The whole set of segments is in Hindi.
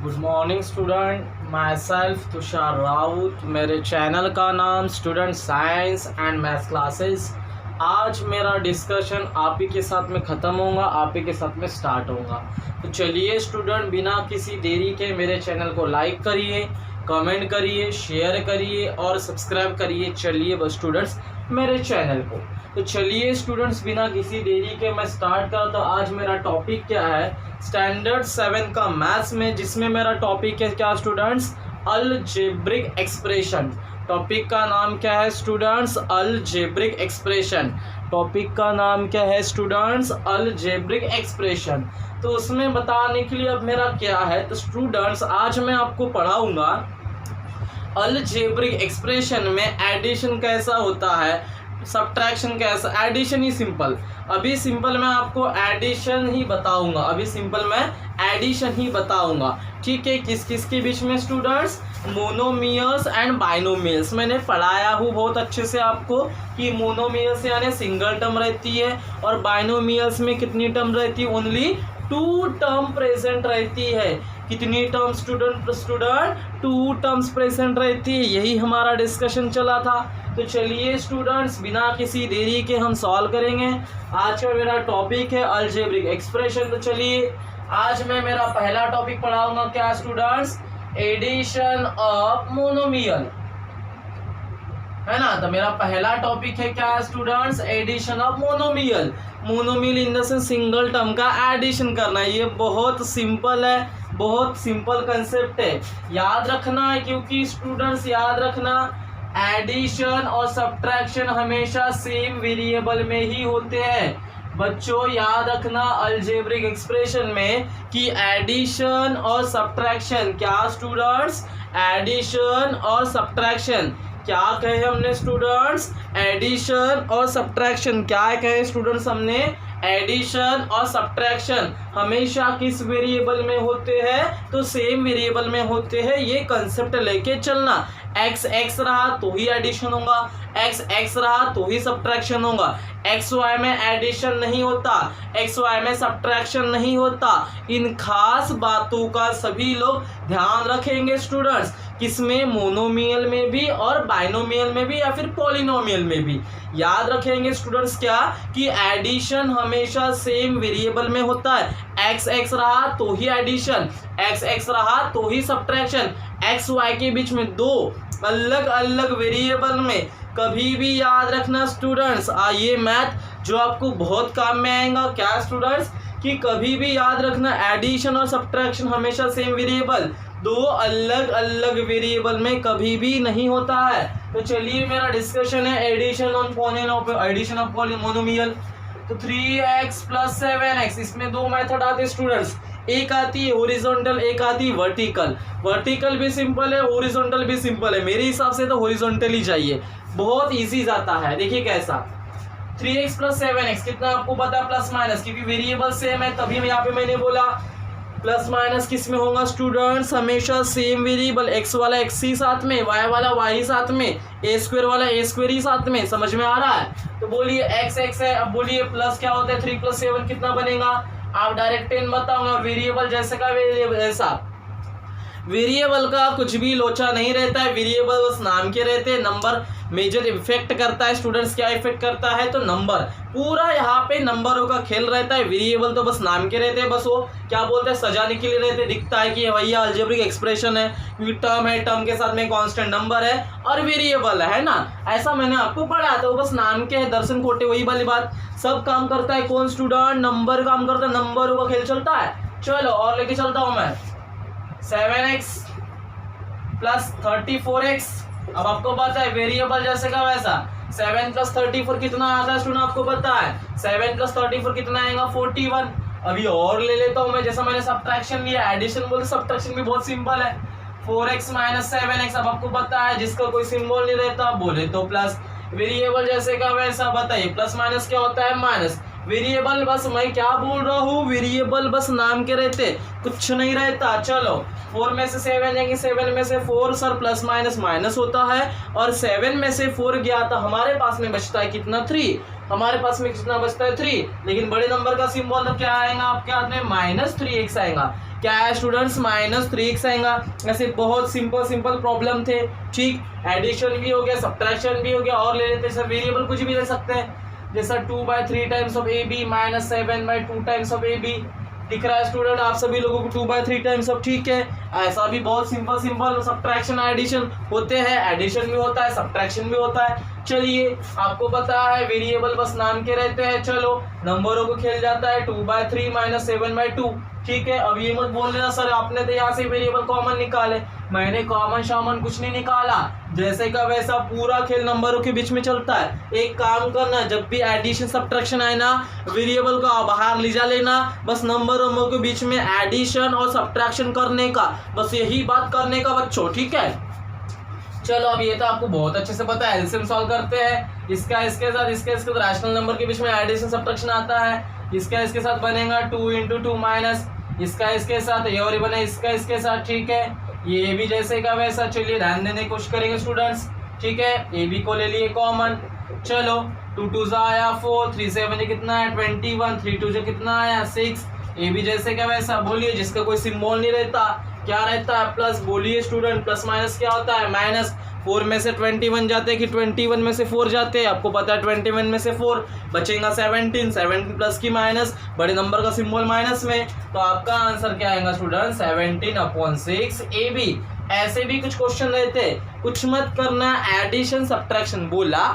Good morning student, my self Tushar Raut. मेरे चैनल का नाम student science and maths classes. आज मेरा डिस्कशन आप ही के साथ में ख़त्म होगा, आप ही के साथ में स्टार्ट होगा। तो चलिए स्टूडेंट, बिना किसी देरी के मेरे चैनल को लाइक करिए, कमेंट करिए, शेयर करिए और सब्सक्राइब करिए। चलिए बस स्टूडेंट्स मेरे चैनल को। तो चलिए स्टूडेंट्स, बिना किसी देरी के मैं स्टार्ट करता। तो आज मेरा टॉपिक क्या है, स्टैंडर्ड 7 का मैथ्स में, जिसमें मेरा टॉपिक है क्या स्टूडेंट्स, अलजेब्रिक एक्सप्रेशन। टॉपिक का नाम क्या है स्टूडेंट्स, अलजेब्रिक एक्सप्रेशन। टॉपिक का नाम क्या है स्टूडेंट्स, अलजेब्रिक एक्सप्रेशन। तो उसमें बताने के लिए अब मेरा क्या है, तो स्टूडेंट्स आज मैं आपको पढ़ाऊंगा अलजेब्रिक एक्सप्रेशन में एडिशन कैसा होता है, सब्ट्रैक्शन कैसा। एडिशन ही सिंपल, अभी सिंपल मैं आपको एडिशन ही बताऊंगा, अभी सिंपल मैं एडिशन ही बताऊंगा। ठीक है, किस किस के बीच में स्टूडेंट्स, मोनोमियल्स एंड बाइनोमियल्स। मैंने पढ़ाया हूँ बहुत अच्छे से आपको कि मोनोमियल्स यानी सिंगल टर्म रहती है और बाइनोमियल्स में कितनी टर्म रहती है, ओनली 2 टर्म प्रेजेंट रहती है। कितनी टर्म स्टूडेंट 2 टर्म्स प्रेजेंट रहती है। यही हमारा डिस्कशन चला था। तो चलिए स्टूडेंट्स, बिना किसी देरी के हम सॉल्व करेंगे। आज का मेरा टॉपिक है अलजेब्रिक एक्सप्रेशन। तो चलिए आज मैं मेरा पहला टॉपिक पढ़ाऊंगा क्या स्टूडेंट्स, एडिशन ऑफ मोनोमियल, है ना। तो मेरा पहला टॉपिक है क्या students, addition of monomial. Monomial in the sense single term का एडिशन करना है। ये बहुत सिंपल है, बहुत सिंपल कंसेप्ट है, याद रखना है। क्योंकि स्टूडेंट्स याद रखना, एडिशन और सब्ट्रैक्शन हमेशा सेम वेरिएबल में ही होते हैं। बच्चों याद रखना अलजेब्रिक एक्सप्रेशन में कि एडिशन और सब्ट्रैक्शन क्या स्टूडेंट्स, एडिशन और सब्ट्रैक्शन क्या कहे हमने स्टूडेंट्स, एडिशन और सब्ट्रैक्शन क्या कहे स्टूडेंट्स हमने, एडिशन और सब्ट्रैक्शन हमेशा किस वेरिएबल में होते हैं, तो सेम वेरिएबल में होते हैं। ये कंसेप्ट लेके चलना। एक्स एक्स रहा तो ही एडिशन होगा, एक्स एक्स रहा तो ही सब्ट्रैक्शन होगा। एक्स वाई में एडिशन नहीं होता, एक्स वाई में सब्ट्रैक्शन नहीं होता। इन खास बातों का सभी लोग ध्यान रखेंगे स्टूडेंट्स, किसमें, मोनोमियल में भी और बाइनोमियल में भी या फिर पॉलिनोमियल में भी। याद रखेंगे स्टूडेंट्स क्या, कि एडिशन हमेशा सेम वेरिएबल में होता है। एक्स एक्स रहा तो ही एडिशन, एक्स एक्स रहा तो ही सब्ट्रैक्शन। एक्स वाई के बीच में 2 अलग अलग वेरिएबल में कभी भी याद रखना स्टूडेंट्स। ये मैथ जो आपको बहुत काम में आएगा क्या स्टूडेंट्स, कि कभी भी याद रखना एडिशन और सब्ट्रैक्शन हमेशा सेम वेरिएबल, 2 अलग अलग वेरिएबल में कभी भी नहीं होता है। तो चलिए मेरा डिस्कशन है एडिशन ऑफ मोनोमियल। तो 3x + 7x, इसमें 2 मेथड आते हैं स्टूडेंट्स। एक आती है हॉरिजॉन्टल, एक आती है वर्टिकल। वर्टिकल भी सिंपल है, हॉरिजॉन्टल भी सिंपल है। मेरे हिसाब से तो हॉरिजॉन्टल ही चाहिए, बहुत इजी जाता है। देखिए कैसा, 3x + 7x कितना आपको पता है, प्लस माइनस, क्योंकि वेरिएबल सेम है तभी मैं यहाँ पे मैंने बोला प्लस माइनस किस में होगा स्टूडेंट्स, हमेशा सेम वेरिएबल। x वाला x ही साथ में, y वाला y ही साथ में, a² वाला a² ही साथ में। समझ में आ रहा है। तो बोलिए x x है, अब बोलिए प्लस क्या होता है, 3 + 7 कितना बनेगा, आप डायरेक्ट 10 बताऊंगा। वेरिएबल जैसे का वेरिएबल ऐसा, वेरिएबल का कुछ भी लोचा नहीं रहता है, वेरिएबल बस नाम के रहते हैं। नंबर मेजर इफेक्ट करता है स्टूडेंट्स, क्या इफेक्ट करता है, तो नंबर। पूरा यहाँ पे नंबरों का खेल रहता है। वेरिएबल तो बस नाम के रहते हैं, बस वो क्या बोलते हैं, सजाने के लिए रहते, दिखता है कि भैया अलजेब्रिक एक्सप्रेशन है, क्योंकि टर्म है, टर्म के साथ में कांस्टेंट नंबर है और वेरिएबल है ना। ऐसा मैंने आपको पढ़ा, तो बस नाम के है, दर्शन कोटे, वही वाली बात। सब काम करता है कौन स्टूडेंट, नंबर काम करता है, नंबरों का खेल चलता है। चलो और लेके चलता हूँ मैं, 7x + 34x। अब आपको पता है वेरिएबल जैसे का वैसा, 7 + 34 कितना आता है स्टूडेंट, आपको पता है 7 + 34 कितना आएगा, 41। अभी और ले लेता हूँ मैं, जैसा मैंने सब्ट्रैक्शन लिया, एडिशन बोलते सब्ट्रैक्शन भी बहुत सिंपल है। 4x - 7x, अब आपको पता है जिसका कोई सिंबल नहीं रहता बोले तो प्लस। वेरिएबल जैसे का वैसा, बताइए प्लस माइनस क्या होता है, माइनस। वेरिएबल बस मैं क्या बोल रहा हूँ, वेरिएबल बस नाम के रहते, कुछ नहीं रहता। चलो 4 में से 7 जाएंगे, 7 में से 4 सर प्लस माइनस माइनस होता है, और 7 में से 4 गया तो हमारे पास में बचता है कितना, 3। हमारे पास में कितना बचता है, 3। लेकिन बड़े नंबर का सिंबल क्या आएगा आपके हाथ में, -3x आएगा। क्या है स्टूडेंट्स, -3x आएगा। ऐसे बहुत सिंपल प्रॉब्लम थे। ठीक, एडिशन भी हो गया, सब्ट्रैक्शन भी हो गया, और ले लेते सर वेरिएबल कुछ भी ले सकते हैं, जैसा 2/3 times of AB -7/2 times of AB दिख रहा है स्टूडेंट आप सभी लोगों को 2/3 टाइम्स ऑफ। ठीक है, ऐसा भी बहुत सिंपल सब्ट्रैक्शन एडिशन होते हैं, एडिशन भी होता है, सब्ट्रैक्शन भी होता है। चलिए आपको पता है वेरिएबल बस नाम के रहते हैं, चलो नंबरों को खेल जाता है 2/3 -7/2। ठीक है, अब ये मत बोल लेना सर आपने तो यहाँ से वेरिएबल कॉमन निकाले, मैंने कॉमन शामन कुछ नहीं निकाला, जैसे का वैसा पूरा खेल नंबरों के बीच में चलता है। एक काम करना, जब भी एडिशन सब्ट्रैक्शन आए ना, वेरिएबल को बाहर ले जा लेना, बस नंबरों के बीच में एडिशन और सब्ट्रैक्शन करने का, बस यही बात करने का बच्चों। ठीक है, चलो अब ये तो आपको बहुत अच्छे से पता है। एलसीएम सॉल्व करते हैं, इसका इसके साथ रैशनल नंबर के बीच में एडिशन सब्ट्रैक्शन आता है, इसका इसके साथ बनेगा 2 × 2 माइनस, इसका इसके साथ, ये और बने इसका इसके साथ। ठीक है, ये भी जैसे का वैसा। चलिए ध्यान देने की कोशिश करेंगे स्टूडेंट्स। ठीक है, ए बी को ले लिए कॉमन, चलो 2 2 आया 4, 3 7 कितना है 21, 3 2 कितना आया 6। ए भी जैसे का वैसा। बोलिए जिसका कोई सिंबल नहीं रहता क्या रहता है, प्लस। बोलिए स्टूडेंट प्लस माइनस क्या होता है, माइनस। 4 में से 21 जाते हैं कि 21 में से 4 जाते हैं, आपको पता है 21 में से 4 बचेगा 17 प्लस की माइनस, बड़े नंबर का सिंबल माइनस में, तो आपका आंसर क्या आएगा स्टूडेंट 17/6 AB। ऐसे भी कुछ क्वेश्चन रहते, कुछ मत करना, एडिशन सब्ट्रैक्शन बोला,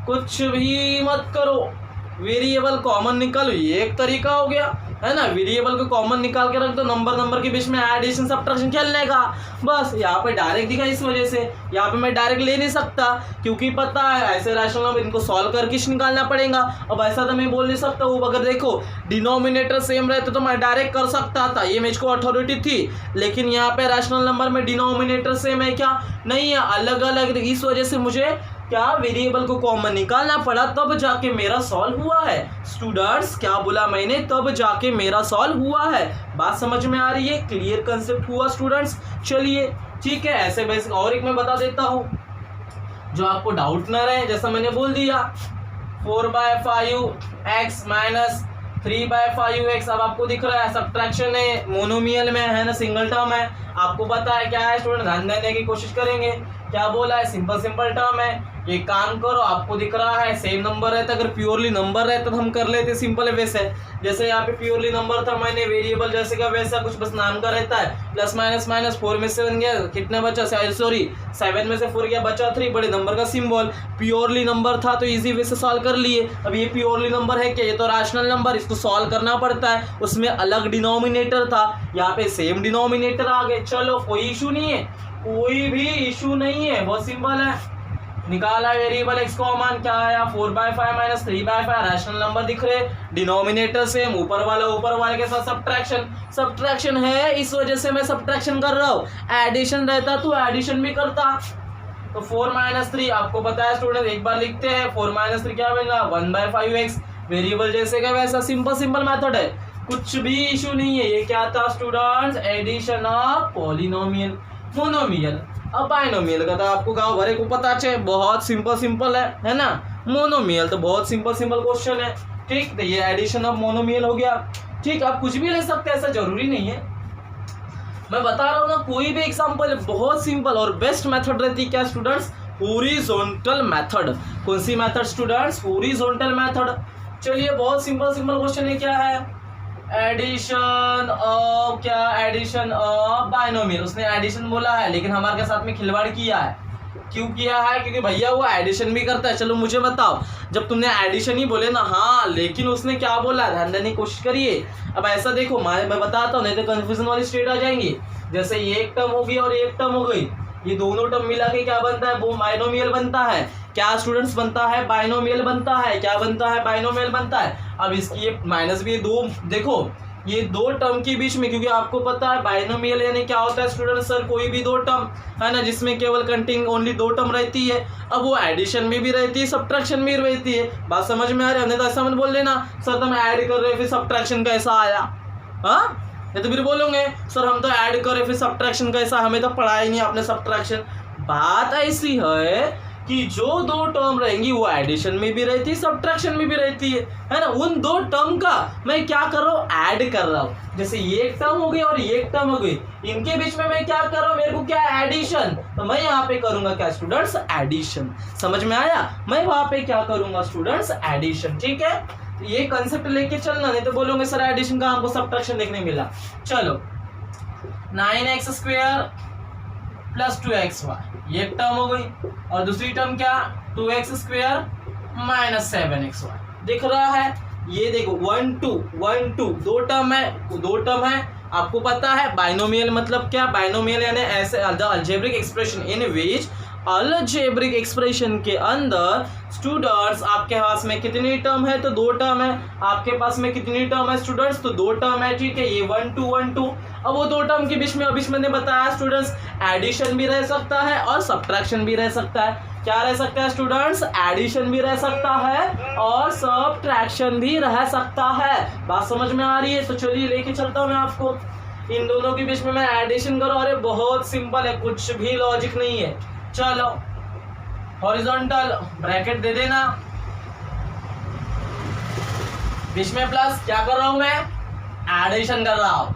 कुछ भी मत करो, वेरिएबल कॉमन निकालो, ये एक तरीका हो गया है ना। वेरिएबल को कॉमन निकाल के रख दो, नंबर के बीच में एडिशन सब्ट्रैक्शन खेलने का, बस। यहाँ पे डायरेक्ट दिखा, इस वजह से यहाँ पे मैं डायरेक्ट ले नहीं सकता, क्योंकि पता है ऐसे रैशनल नंबर इनको सॉल्व करके निकालना पड़ेगा। अब ऐसा तो मैं बोल नहीं सकता हूँ, अगर देखो डिनोमिनेटर सेम रहते तो मैं डायरेक्ट कर सकता था, ये मेरे को अथॉरिटी थी, लेकिन यहाँ पे रैशनल नंबर में डिनोमिनेटर सेम है क्या, नहीं है, अलग अलग। इस वजह से मुझे क्या वेरिएबल को कॉमन निकालना पड़ा, तब जाके मेरा सॉल्व हुआ है स्टूडेंट्स। क्या बोला मैंने, तब जाके मेरा सॉल्व हुआ है। बात समझ में आ रही है, क्लियर कंसेप्ट हुआ स्टूडेंट्स। चलिए ठीक है, ऐसे बेसिक और एक मैं बता देता हूँ जो आपको डाउट न रहे। जैसा मैंने बोल दिया 4/5x माइनस 3/5x, अब आपको दिख रहा है सब्ट्रैक्शन है, मोनोमियल में है ना, सिंगल टर्म है, आपको पता है क्या है स्टूडेंट, ध्यान देने की कोशिश करेंगे। क्या बोला है, सिंपल टर्म है। ये काम करो, आपको दिख रहा है सेम नंबर रहता, अगर प्योरली नंबर रहता तो हम कर लेते सिंपल है वैसे, जैसे यहाँ पे प्योरली नंबर था, मैंने वेरिएबल जैसे का वैसा कुछ बस नाम का रहता है, प्लस माइनस 4 में से 7 गया, कितना बचा, 7 में से 4 गया, बचा 3, बड़े नंबर का सिंबल। प्योरली नंबर था तो इजी वे से सॉल्व कर लिए। अब ये प्योरली नंबर है क्या, ये तो रैशनल नंबर, इसको सॉल्व करना पड़ता है, उसमें अलग डिनोमिनेटर था, यहाँ पे सेम डिनोमिनेटर आ गए। चलो कोई इशू नहीं है, कोई भी इशू नहीं है, बहुत सिंपल है। निकाला वेरिएबल x कॉमन, क्या आया 4/5 माइनस 3/5, रैशनल नंबर दिख रहे, डिनोमिनेटर सेम, ऊपर वाले के साथ सब्ट्रैक्शन है, इस वजह से मैं सब्ट्रैक्शन कर रहा हूँ। एडिशन रहता तो एडिशन भी करता, तो 4 - 3 आपको पता है स्टूडेंट, एक बार लिखते हैं 4 - 3 क्या बनेगा 1/5x, वेरिएबल जैसे का वैसा, सिंपल मेथड है, कुछ भी इशू नहीं है। ये क्या था students, addition of polynomial, monomial. अब बाइनोमियल का तो आपको गाँव भरे को पता है, बहुत सिंपल है ना। मोनोमियल तो बहुत सिंपल क्वेश्चन है। ठीक, तो ये एडिशन ऑफ मोनोमियल हो गया। ठीक, आप कुछ भी ले सकते हैं, ऐसा जरूरी नहीं है, मैं बता रहा हूँ ना, कोई भी एग्जाम्पल बहुत सिंपल और बेस्ट मेथड रहती है क्या स्टूडेंट्स, हॉरिजॉन्टल मेथड। कौन सी मेथड स्टूडेंट्स, हॉरिजॉन्टल मेथड। चलिए बहुत सिंपल क्वेश्चन है, क्या है, एडिशन ऑफ बाइनोमियल। उसने एडिशन बोला है, लेकिन हमारे के साथ में खिलवाड़ किया है। क्यों किया है, क्योंकि भैया वो एडिशन भी करता है। चलो मुझे बताओ, जब तुमने एडिशन ही बोले ना, हाँ, लेकिन उसने क्या बोला, ध्यान देने की कोशिश करिए। अब ऐसा देखो, मैं बताता हूँ, नहीं तो कंफ्यूजन वाली स्टेट आ जाएंगी। जैसे ये एक टर्म होगी और एक टर्म हो गई, ये दोनों टर्म मिला के क्या बनता है, वो बाइनोमियल बनता है। क्या स्टूडेंट्स बनता है, बाइनोमियल बनता है। क्या बनता है, बाइनोमियल बनता है। अब इसकी ये माइनस भी दो, देखो ये दो टर्म के बीच में, क्योंकि आपको पता है बाइनोमियल यानी क्या होता है स्टूडेंट, सर कोई भी दो टर्म है ना, जिसमें केवल कंटिन्यू ओनली दो टर्म रहती है। अब वो एडिशन में भी रहती है, सब्ट्रैक्शन भी रहती है। बात समझ में आ रही है, नहीं तो ऐसा मत बोल लेना सर तुम ऐड कर रहे फिर सब्ट्रैक्शन कैसा आया, हाँ, ये तो फिर बोलोगे सर हम तो ऐड कर रहे फिर सब्ट्रैक्शन कैसा, हमें तो पढ़ा ही नहीं आपने सब्ट्रैक्शन। बात ऐसी है कि जो दो टर्म रहेंगी वो एडिशन में भी रहती है, सब्ट्रैक्शन में भी रहती है ना। उन दो टर्म का मैं क्या कर रहा हूँ, ऐड कर रहा हूँ। जैसे ये एक टर्म हो गई और ये एक टर्म हो गई, इनके बीच में मैं क्या कर रहा हूँ, मेरे को क्या एडिशन, तो मैं यहाँ पे करूंगा क्या स्टूडेंट्स, एडिशन। समझ में आया, मैं वहां पे क्या करूंगा स्टूडेंट्स, एडिशन। ठीक है, ये कंसेप्ट लेके चलना, नहीं तो बोलोगे सर एडिशन का हमको सब्ट्रैक्शन देखने मिला। चलो 9x² प्लस 2xy, ये एक टर्म हो गई, और दूसरी टर्म क्या, 2x² माइनस 7xy। दिख रहा है, ये देखो 1 2 1 2 दो टर्म है। आपको पता है बाइनोमियल मतलब क्या, बाइनोमियल यानी ऐसे algebraic expression in which algebraic expression के अंदर स्टूडेंट्स आपके पास में कितनी टर्म है, तो दो टर्म है। आपके पास में कितनी टर्म है स्टूडेंट्स, तो दो टर्म है। ठीक है, ये 1 2 1 2। अब वो दो टर्म के बीच में अभी मैंने बताया स्टूडेंट्स, एडिशन भी रह सकता है और सब्ट्रैक्शन भी रह सकता है। क्या रह सकता है स्टूडेंट्स, एडिशन भी रह सकता है और सब्ट्रैक्शन भी रह सकता है। बात समझ में आ रही है, तो चलिए लेके चलता हूँ मैं आपको। इन दोनों के बीच में मैं एडिशन करूँ, अरे बहुत सिंपल है, कुछ भी लॉजिक नहीं है। चलो हॉरिजॉन्टल ब्रैकेट दे देना, बीच में प्लस, क्या कर रहा हूं मैं, एडिशन कर रहा हूं।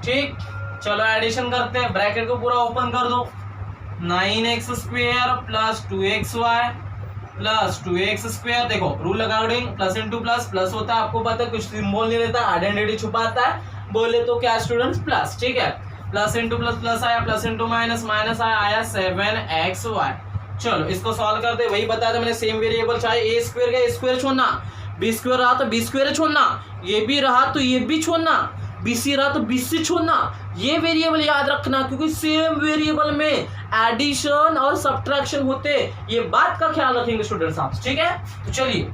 ठीक, चलो एडिशन करते हैं, ब्रैकेट को पूरा ओपन कर दो। 9x² plus 2xy plus 2x², देखो rule according plus into plus plus होता है, आपको पता है, कुछ सिंबल नहीं रहता, आइडेंटिटी छुपाता है, बोले तो क्या स्टूडेंट्स, प्लस। ठीक है, प्लस इंटू प्लस प्लस आया, प्लस इंटू माइनस माइनस आया 7xy। चलो इसको सॉल्व करते, वही बताया था मैंने, सेम वेरिएबल, चाहे a² का a² छोड़ना, b² रहा तो b² छोड़ना, ये भी रहा तो ये भी छोड़ना, bc रहा तो bc छोड़ना। ये वेरिएबल याद रखना, क्योंकि सेम वेरिएबल में एडिशन और सब्ट्रैक्शन होते, ये बात का ख्याल रखेंगे स्टूडेंट्स आप। ठीक है, तो चलिए,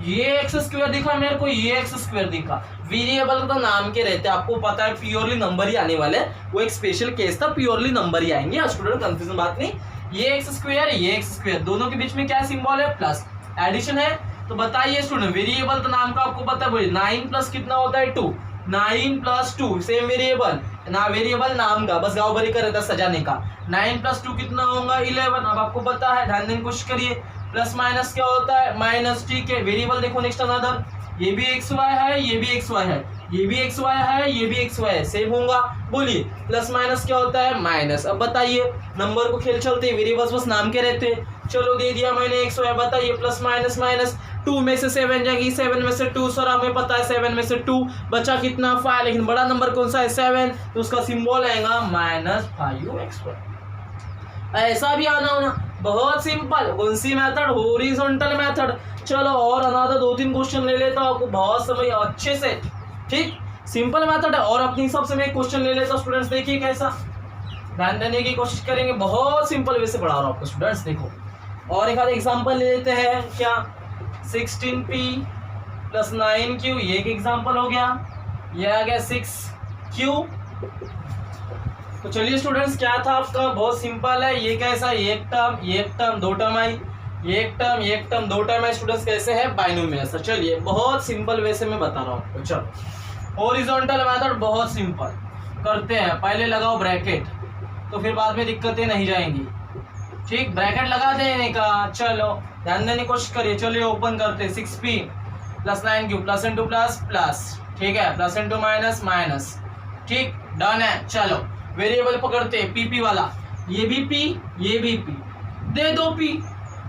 ये x² दिखा मेरे को, ये x² दिखा, वेरिएबल तो नाम के रहते हैं, आपको पता है प्योरली नंबर ही आने वाले, वो एक स्पेशल केस था, प्योरली नंबर ही आएंगे स्टूडेंट, कंफ्यूजन बात नहीं। ये x², दोनों के बीच में क्या सिंबल है, प्लस, एडिशन है। तो बताइए स्टूडेंट, वेरिएबल तो नाम का आपको पता है, 9 प्लस कितना होता है 2, 9 प्लस 2 सेम वेरिएबल ना, वेरिएबल नाम का बस गाँव भरी कर रहता सजाने का। 9 प्लस 2 कितना होगा 11, अब आपको पता है, ध्यान देने की कोशिश करिए। प्लस माइनस क्या होता है, माइनस। ठीक है, वेरिएबल देखो नेक्स्ट अनदर, ये भी xy है, ये भी xy है, ये भी xy है, ये भी xy है, सेम होगा। बोलिए प्लस माइनस क्या होता है, माइनस। अब बताइए, नंबर को खेल चलते, वेरिएबल्स बस नाम के रहते। चलो दे दिया मैंने xy, बताइए प्लस माइनस माइनस, 2 में से 7 जाएगी, 7 में से 2, सर हमें पता है 7 में से 2 बचा कितना 5, लेकिन बड़ा नंबर कौन सा है 7, तो उसका सिंबल आएगा -5xy। ऐसा भी आना होना, बहुत सिंपल। कौन सी मेथड, हॉरिजॉन्टल मेथड। चलो और अनादर 2-3 क्वेश्चन ले लेता हूं, आपको बहुत समझ अच्छे से। ठीक, सिंपल मेथड है, और अपने हिसाब से मैं क्वेश्चन ले लेता हूं स्टूडेंट्स, देखिए कैसा ध्यान देने की कोशिश करेंगे, बहुत सिंपल वे से पढ़ा रहा हूं आपको स्टूडेंट्स। देखो और एक आध एग्जांपल ले लेते हैं, क्या 16p प्लस 9q, ये एक एग्जांपल हो गया, ये आ गया 6q। तो चलिए स्टूडेंट्स, क्या था आपका, बहुत सिंपल है, ये कैसा, एक टर्म दो टर्म आई, एक टर्म दो टर्म आई स्टूडेंट्स, कैसे है, बाइनोमियल। सर चलिए बहुत सिंपल वे से मैं बता रहा हूँ आपको। चलो हॉरिजॉन्टल मेथड बहुत सिंपल करते हैं, पहले लगाओ ब्रैकेट, तो फिर बाद में दिक्कतें नहीं जाएंगी। ठीक, ब्रैकेट लगा देने का, चलो ध्यान देने की कोशिश करिए। चलिए ओपन करते, 6p plus 9q plus into plus plus, ठीक है, प्लस इंटू माइनस माइनस। ठीक, डन है। चलो वेरिएबल पकड़ते, पी वाला, ये भी p, ये भी p, दे दो p,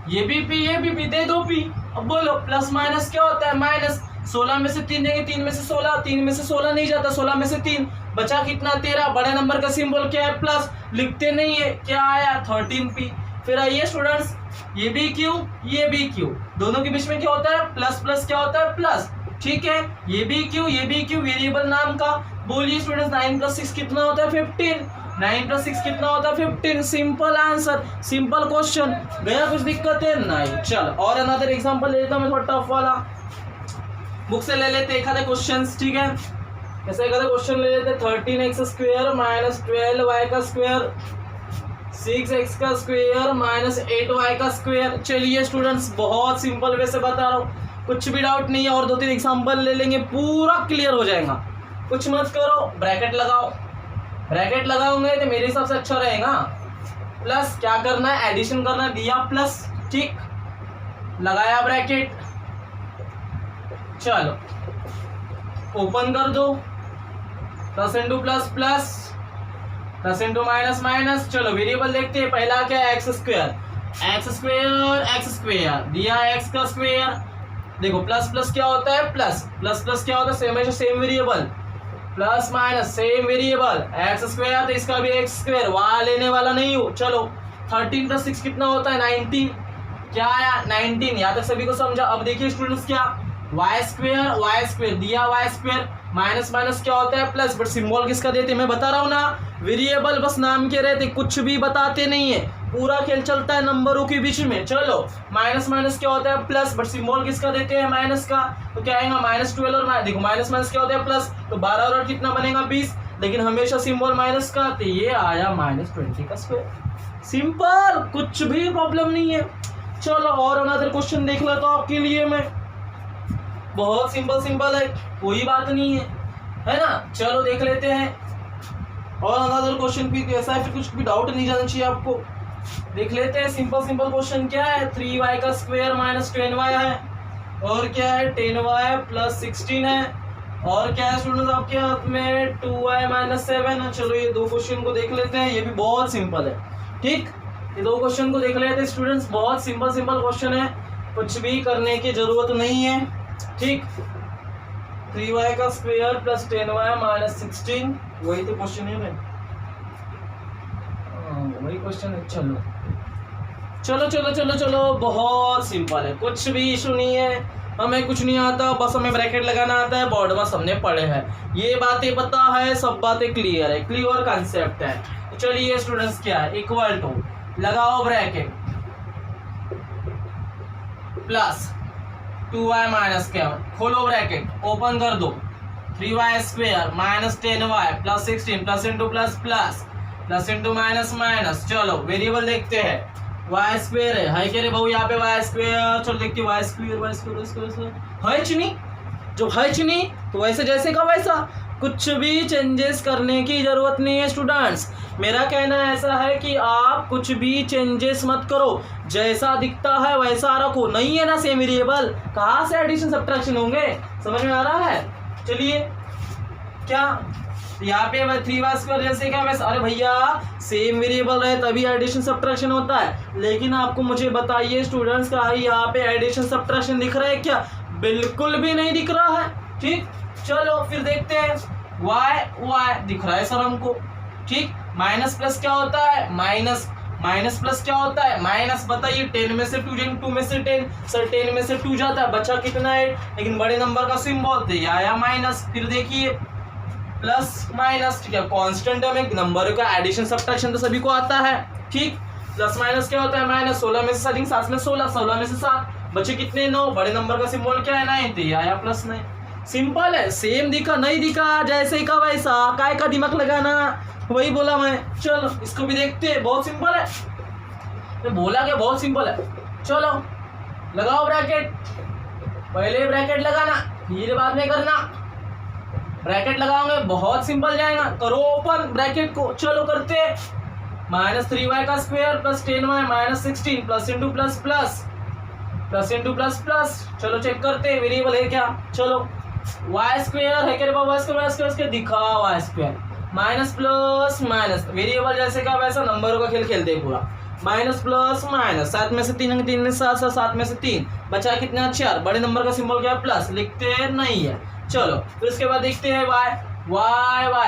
ये भी p, ये भी p, दे दो p। अब बोलो प्लस माइनस क्या होता है, माइनस। 16 में से 3 देंगे, 3 में से 16, 3 में से 16 नहीं जाता, 16 में से 3 बचा कितना 13। बड़े नंबर का सिंबल क्या है, प्लस, लिखते नहीं है, क्या आया 13p। फिर आइए स्टूडेंट्स, ये भी q, ये भी q, दोनों के बीच में क्या होता है, प्लस प्लस क्या होता है, प्लस। ठीक है, ये भी q, ये भी q, वेरिएबल नाम का। बोलिए स्टूडेंट्स 9 प्लस 6 कितना होता है, 15। 9 प्लस 6 कितना होता है, 15। सिंपल आंसर, सिंपल क्वेश्चन, गया कुछ दिक्कत है नहीं। चल और अनदर एग्जांपल ले लेता हूं मैं, थोड़ा टफ वाला, बुक से ले लेते एक आधे क्वेश्चंस। ठीक है, ऐसे एक आधे क्वेश्चन ले लेते। 13x² माइनस 12y का स्क्वायर, 6x का स्क्वायर माइनस 8y का स्क्वायर। चलिए स्टूडेंट्स बहुत सिंपल वे से बता रहा हूँ, कुछ भी डाउट नहीं है, और 2-3 एग्जांपल ले लेंगे, पूरा क्लियर हो जाएगा। कुछ मत करो, ब्रैकेट लगाओ, ब्रैकेट लगाओगे तो मेरे हिसाब से अच्छा रहेगा। प्लस क्या करना है, एडिशन करना है, दिया प्लस, ठीक, लगाया ब्रैकेट, चलो ओपन कर दो, plus into plus plus, plus into minus minus. चलो वेरिएबल देखते हैं, पहला क्या है, x square, x square x square, दिया एक्स का स्क्वायर, देखो प्लस प्लस क्या होता है, प्लस प्लस प्लस क्या होता है, सेम है, same variable, plus minus same variable, x square तो इसका भी एक्स स्क्वायर, वहां लेने वाला नहीं हो। चलो 13 प्लस 6 कितना होता है, 19, क्या आया 19, यहाँ तक सभी को समझा। अब देखिए स्टूडेंट्स क्या, वाई स्क्वायर दिया, वाई स्क्वायर माइनस माइनस क्या होता है, प्लस, बट सिंबल किसका देते, मैं बता रहा हूँ ना, वेरिएबल बस नाम के रहते, कुछ भी बताते नहीं है, पूरा खेल चलता है नंबरों के बीच में। चलो माइनस माइनस क्या होता है, प्लस, बट सिंबल किसका देते हैं, माइनस का, तो क्या आएगा -12 और देखो माइनस माइनस क्या होता है, प्लस, तो 12 और 8 कितना बनेगा 20, लेकिन हमेशा सिंबल माइनस का, तो ये आया -20 का स्क्वायर। सिंपल, कुछ भी प्रॉब्लम नहीं है। चलो और अनदर क्वेश्चन देख लेता हूँ आपके लिए मैं, बहुत सिंपल है, कोई बात नहीं है ना। चलो देख लेते हैं और अनदर क्वेश्चन भी कैसा है, फिर कुछ भी डाउट नहीं जाना चाहिए आपको। देख लेते हैं सिंपल क्वेश्चन क्या है, 3y का स्क्वायर माइनस 10y है, और क्या है 10y प्लस 16 है, और क्या है स्टूडेंट्स आपके हाथ में 2y माइनस 7 है। चलो ये दो क्वेश्चन को देख लेते हैं, ये भी बहुत सिंपल है, ठीक, ये दो क्वेश्चन को देख लेते हैं स्टूडेंट्स, बहुत सिंपल क्वेश्चन है, कुछ भी करने की जरूरत नहीं है, ठीक। 3y का स्क्वायर प्लस 10y माइनस 16, वही तो क्वेश्चन है, वही क्वेश्चन है। चलो बहुत सिंपल है, कुछ भी इशू नहीं है, हमें कुछ नहीं आता, बस हमें ब्रैकेट लगाना आता है, बोर्ड में सबने पढ़े हैं, ये बातें पता है, सब बातें क्लियर है, क्लियर कंसेप्ट है। तो चलिए स्टूडेंट्स क्या है, इक्वल टू, लगाओ ब्रैकेट, प्लस 2y माइनस क्या, खोलो ब्रैकेट, ओपन कर दो, 3y square minus 10y plus 16 plus into plus plus, plus into minus minus. चलो वेरिएबल देखते हैं, वाई स्क्वायर है क्या रे भाऊ, यहाँ पे वाई स्क्वायर, चलो देखते हैं वाई स्क्वायर है चुनी, जो है चुनी तो वैसे जैसे का वैसा, कुछ भी चेंजेस करने की जरूरत नहीं है स्टूडेंट्स। मेरा कहना ऐसा है कि आप कुछ भी चेंजेस मत करो, जैसा दिखता है वैसा रखो, नहीं है ना सेम वेरिएबल, कहाँ से एडिशन सब्ट्रैक्शन होंगे, समझ में आ रहा है। चलिए क्या यहाँ पे 3y स्क्वायर जैसे क्या वैसे, अरे भैया सेम वेरिएबल रहे तभी एडिशन सब्ट्रैक्शन होता है, लेकिन आपको मुझे बताइए स्टूडेंट्स का यहाँ पे एडिशन सब्ट्रैक्शन दिख रहा है क्या, बिल्कुल भी नहीं दिख रहा है, ठीक। चलो फिर देखते हैं, y दिख रहा है सर हमको, ठीक। माइनस प्लस क्या होता है, माइनस प्लस क्या होता है, माइनस, बताइए 10 में से 2 जाएंगे, 2 में से 10, सर 10 में से 2 जाता है, बचा कितना है, लेकिन बड़े नंबर का सिंबल तो आया माइनस, फिर देखिए प्लस माइनस, ठीक है, कांस्टेंट में नंबर का एडिशन सब्ट्रैक्शन तो सभी को आता है, ठीक। प्लस माइनस क्या होता है, माइनस, 16 में से 7, 7 में 16, 16 में से 7, बचे कितने 9, बड़े नंबर का सिंबल क्या है 9, तो आया प्लस 9। सिंपल है, सेम दिखा नहीं दिखा, जैसे का वैसा, काय का दिमाग लगाना, वही बोला मैं। चलो इसको भी देखते हैं, बहुत सिंपल है, मैं बोला क्या बहुत सिंपल है। चलो लगाओ ब्रैकेट, पहले ब्रैकेट लगाना फिर बाद में करना, ब्रैकेट लगाओगे बहुत सिंपल जाएगा, करो ओपन ब्रैकेट को, चलो करते हैं, -3y का square plus 10y minus 16 plus into plus plus, plus into plus plus. चलो चेक करते हैं वेरिएबल है क्या, चलो y स्क्वायर है क्या बाबा, स्क्वायर दिखा, y square minus plus minus, variable जैसे का वैसा नंबरों का खेल खेलते हैं पूरा, माइनस प्लस माइनस, 7 में से 3, 3 में 7, 7 में से 3, बचा कितना 4, बड़े नंबर का सिंबल क्या है प्लस, लिखते नहीं है। चलो फिर उसके बाद देखते हैं y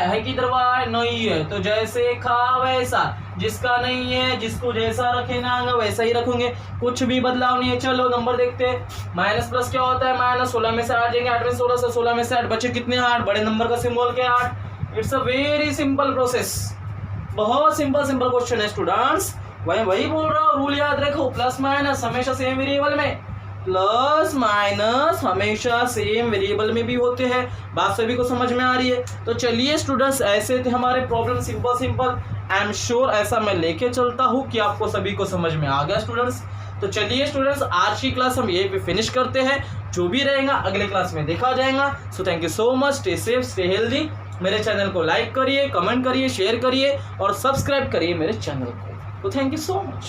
है किधर, y नहीं है, तो जैसे खा वैसा, जिसका नहीं है जिसको जैसा रखे ना वैसा ही रखेंगे, कुछ भी बदलाव नहीं है। चलो नंबर देखते हैं, माइनस प्लस क्या होता है, माइनस 16 में से 8 जाएंगे, 8 में 16 से 16 में से 8, बचे कितने 8, बड़े नंबर का सिंबल क्या 8। It's a very simple process, बहुत सिंपल क्वेश्चन है स्टूडेंट्स, वही बोल रहा हूँ, रूल याद रखो, प्लस माइनस हमेशा सेम वेरिएबल में, प्लस माइनस हमेशा सेम वेरिएबल में भी होते हैं, बात सभी को समझ में आ रही है। तो चलिए स्टूडेंट्स, ऐसे थे हमारे problem, simple, I am sure ऐसा मैं लेके चलता हूँ कि आपको सभी को समझ में आ गया स्टूडेंट्स। तो चलिए स्टूडेंट्स, आज की क्लास हम यहीं पे फिनिश करते हैं, जो भी रहेगा अगले क्लास में देखा जाएगा। So thank you so much, stay safe, stay healthy, मेरे चैनल को लाइक करिए, कमेंट करिए, शेयर करिए और सब्सक्राइब करिए मेरे चैनल को। तो थैंक यू सो मच।